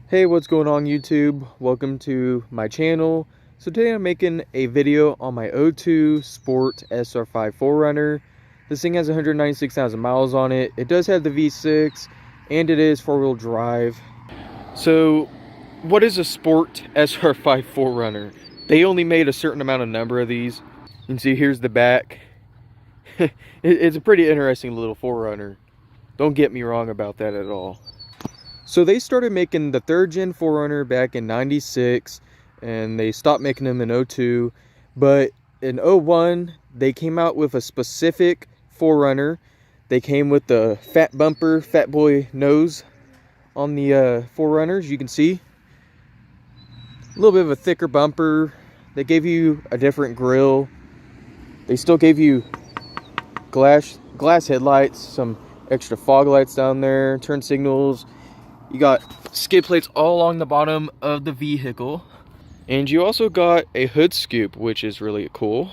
Hey, what's going on YouTube? Welcome to my channel. So today I'm making a video on my O2 Sport sr5 4runner. This thing has 196,000 miles on it. It does have the V6 and it is four-wheel drive. So what is a Sport sr5 4runner? They only made a certain amount of number of these. You can see here's the back. It's a pretty interesting little 4runner. Don't get me wrong about that at all. So they started making the 3rd gen 4runner back in '96, and they stopped making them in '02. But in '01, they came out with a specific 4runner. They came with the fat bumper, fat boy nose on the 4runners. You can see a little bit of a thicker bumper. They gave you a different grille. They still gave you glass headlights, some extra fog lights down there, turn signals. You got skid plates all along the bottom of the vehicle. And you also got a hood scoop, which is really cool.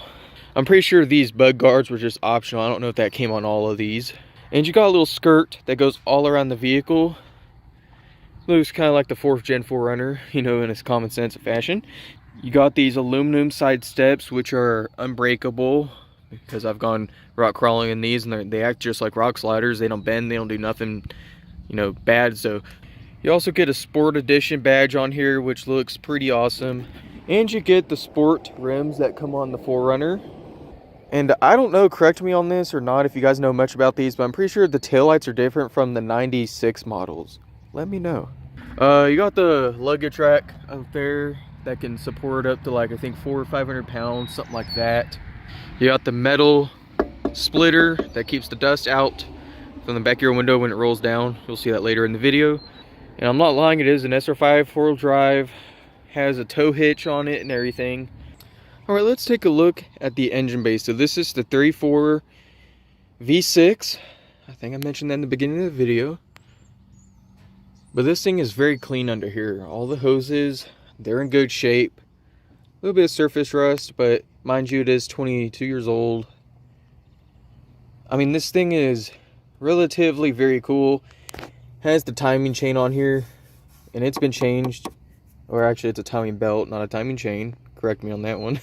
I'm pretty sure these bug guards were just optional. I don't know if that came on all of these. And you got a little skirt that goes all around the vehicle. Looks kind of like the 4th gen 4runner, you know, in its common sense of fashion. You got these aluminum side steps, which are unbreakable, because I've gone rock crawling in these, and they act just like rock sliders. They don't bend, they don't do nothing, you know, bad. So you also get a Sport Edition badge on here, which looks pretty awesome. And you get the sport rims that come on the 4runner. And I don't know, correct me on this or not if you guys know much about these, but I'm pretty sure the taillights are different from the '96 models. Let me know. You got the luggage rack up there that can support up to, like, I think 400 or 500 pounds, something like that. You got the metal splitter that keeps the dust out from the back of your window when it rolls down. You'll see that later in the video. And I'm not lying, it is an sr5 4-wheel drive, has a tow hitch on it and everything. Alright, let's take a look at the engine bay. So this is the 34 V6. I think I mentioned that in the beginning of the video. But this thing is very clean under here. All the hoses, they're in good shape. A little bit of surface rust, but mind you, it is 22 years old. I mean, this thing is relatively very cool. Has the timing chain on here, and it's been changed, or actually it's a timing belt, not a timing chain. Correct me on that one.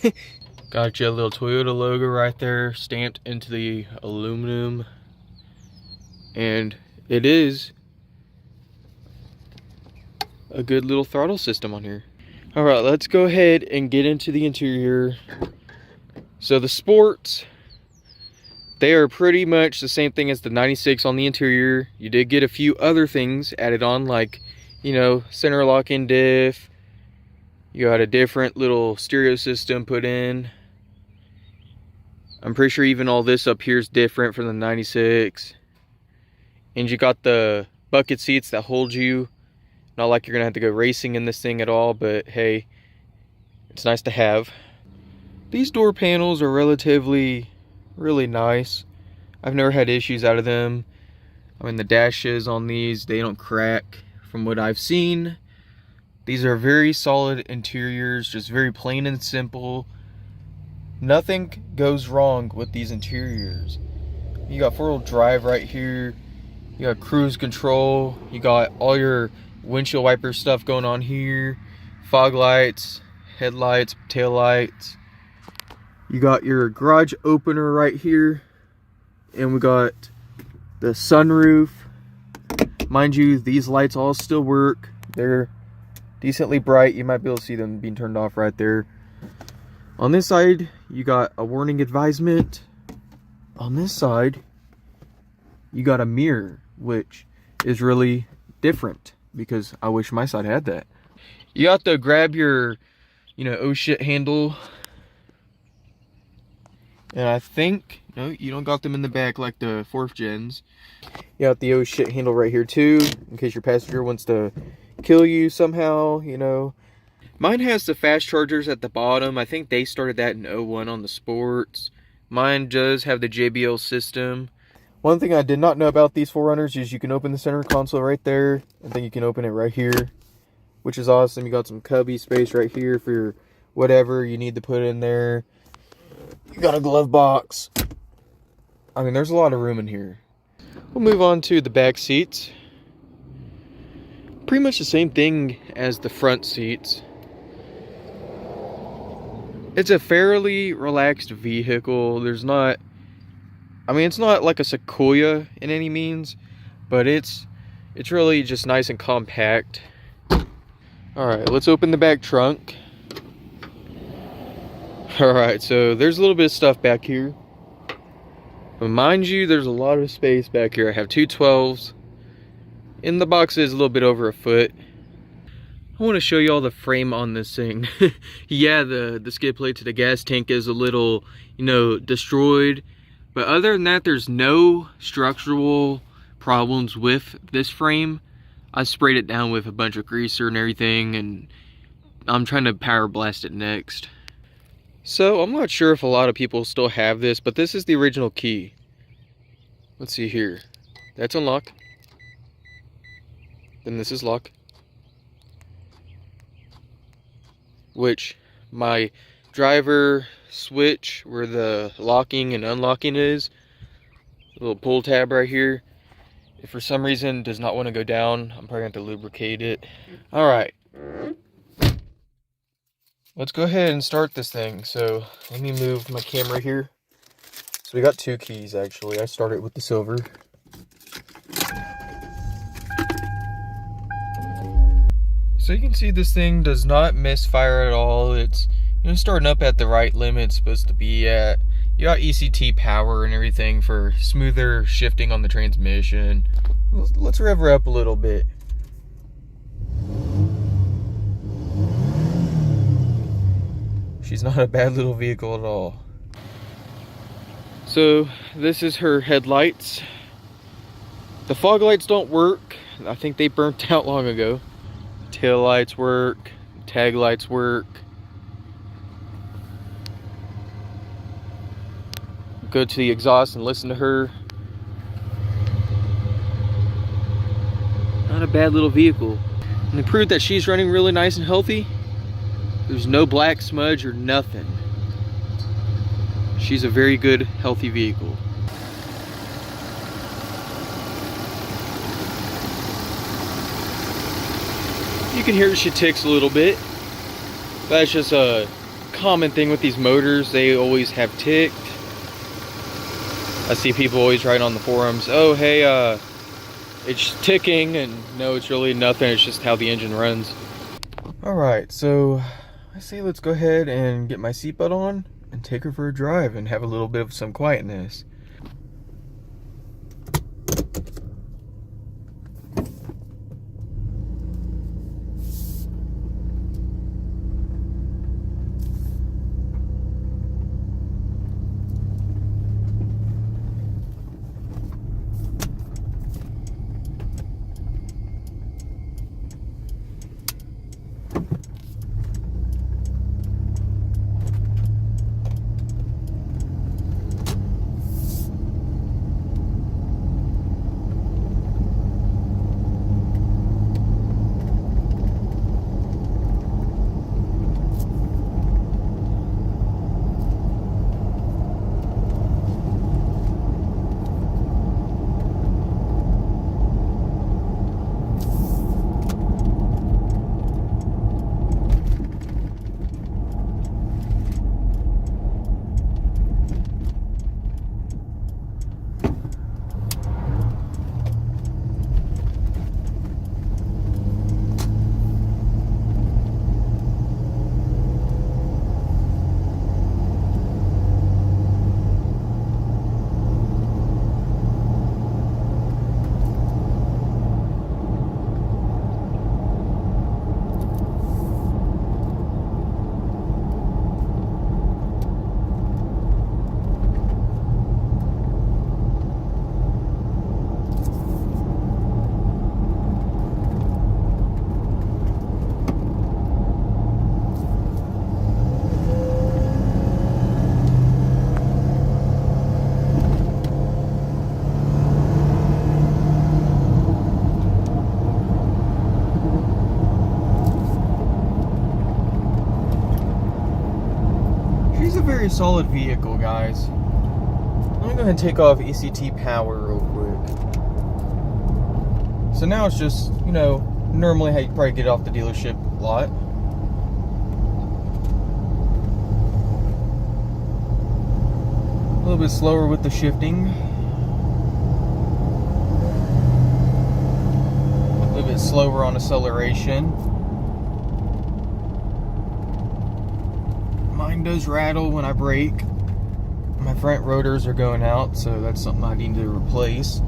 Got you a little Toyota logo right there stamped into the aluminum, and it is a good little throttle system on here. All right, let's go ahead and get into the interior. So the Sports, they are pretty much the same thing as the '96 on the interior. You did get a few other things added on, like, you know, center lock-in diff. You got a different little stereo system put in. I'm pretty sure even all this up here is different from the '96. And you got the bucket seats that hold you. Not like you're gonna have to go racing in this thing at all, but hey, it's nice to have. These door panels are relatively really nice. I've never had issues out of them. I mean, the dashes on these, they don't crack from what I've seen. These are very solid interiors, just very plain and simple. Nothing goes wrong with these interiors. You got 4-wheel drive right here. You got cruise control. You got all your windshield wiper stuff going on here. Fog lights, headlights, tail lights. You got your garage opener right here, and we got the sunroof. Mind you, these lights all still work. They're decently bright. You might be able to see them being turned off right there. On this side, you got a warning advisement. On this side, you got a mirror, which is really different because I wish my side had that. You got to grab your, you know, oh shit handle. And I think, no, you don't got them in the back like the 4th gens. You got the oh shit handle right here too, in case your passenger wants to kill you somehow, you know. Mine has the fast chargers at the bottom. I think they started that in '01 on the Sports. Mine does have the JBL system. One thing I did not know about these 4runners is you can open the center console right there. I think you can open it right here, which is awesome. You got some cubby space right here for your whatever you need to put in there. You got a glove box. I mean, there's a lot of room in here. We'll move on to the back seats. pretty much the same thing as the front seats. It's a fairly relaxed vehicle. There's not, I mean, it's not like a Sequoia in any means, but it's really just nice and compact. All right, let's open the back trunk. All right, so there's a little bit of stuff back here. But mind you, there's a lot of space back here. I have two 12s. In the box is a little bit over a foot. I want to show you all the frame on this thing. Yeah, the skid plate to the gas tank is a little, you know, destroyed. But other than that, there's no structural problems with this frame. I sprayed it down with a bunch of greaser and everything, and I'm trying to power blast it next. So I'm not sure if a lot of people still have this, but this is the original key. Let's see here. That's unlocked. Then this is locked. Which my driver switch where the locking and unlocking is, a little pull tab right here, if for some reason does not want to go down, I'm probably going to have to lubricate it. All right. Let's go ahead and start this thing. So let me move my camera here. So we got two keys actually. I started with the silver. So you can see this thing does not misfire at all. It's, you know, starting up at the right limit it's supposed to be at. You got ECT power and everything for smoother shifting on the transmission. Let's rev her up a little bit. She's not a bad little vehicle at all. So this is her headlights. The fog lights don't work. I think they burnt out long ago. Tail lights work. Tag lights work. Go to the exhaust and listen to her. Not a bad little vehicle. And to prove that she's running really nice and healthy, there's no black smudge or nothing. She's a very good, healthy vehicle. You can hear she ticks a little bit. That's just a common thing with these motors. They always have ticked. I see people always write on the forums, oh hey, it's ticking, and no, it's really nothing. It's just how the engine runs. All right, so I say let's go ahead and get my seatbelt on and take her for a drive and have a little bit of some quietness. Very solid vehicle, guys. Let me go ahead and take off ECT power real quick. So now it's just, you know, normally how you probably get it off the dealership lot. A little bit slower with the shifting. A little bit slower on acceleration. Mine does rattle when I brake. My front rotors are going out, so that's something I need to replace.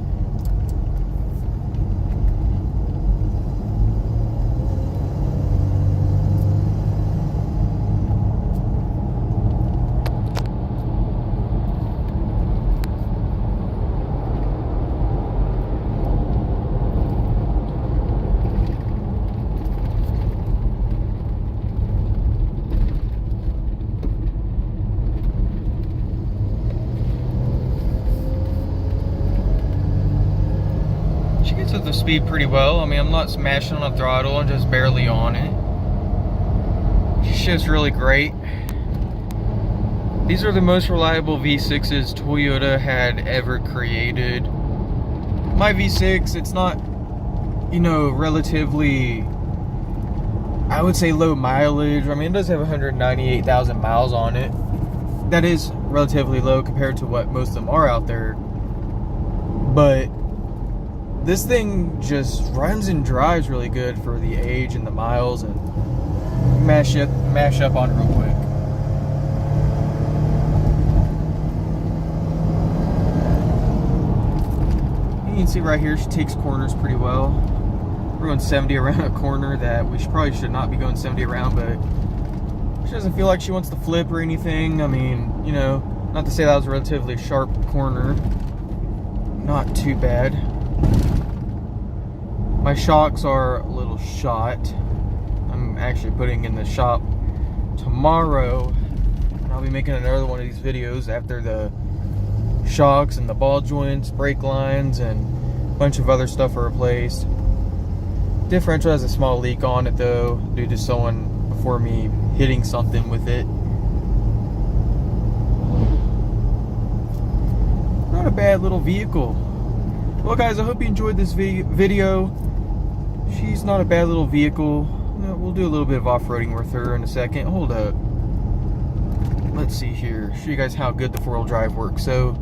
She gets up the speed pretty well. I mean, I'm not smashing on the throttle, I'm just barely on it. She shifts really great. These are the most reliable V6s Toyota had ever created. My V6, it's not, you know, relatively, I would say low mileage. I mean, it does have 198,000 miles on it. That is relatively low compared to what most of them are out there. But this thing just runs and drives really good for the age and the miles, and mash up on it real quick. You can see right here she takes corners pretty well. We're going 70 around a corner that we probably should not be going 70 around, but she doesn't feel like she wants to flip or anything. I mean, you know, not to say that was a relatively sharp corner. Not too bad. My shocks are a little shot. I'm actually putting in the shop tomorrow, and I'll be making another one of these videos after the shocks and the ball joints, brake lines, and a bunch of other stuff are replaced. Differential has a small leak on it though, due to someone before me hitting something with it. Not a bad little vehicle. Well guys, I hope you enjoyed this video. She's not a bad little vehicle. We'll do a little bit of off-roading with her in a second. Hold up. Let's see here. Show you guys how good the four-wheel drive works. So,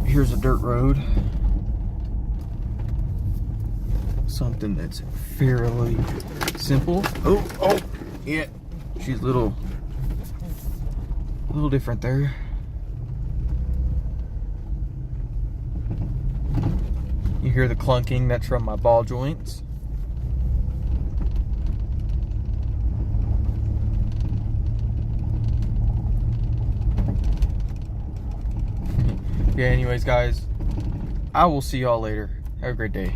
here's a dirt road. Something that's fairly simple. Oh, yeah. She's a little different there. You hear the clunking, that's from my ball joints. Yeah, anyways guys, I will see y'all later. Have a great day.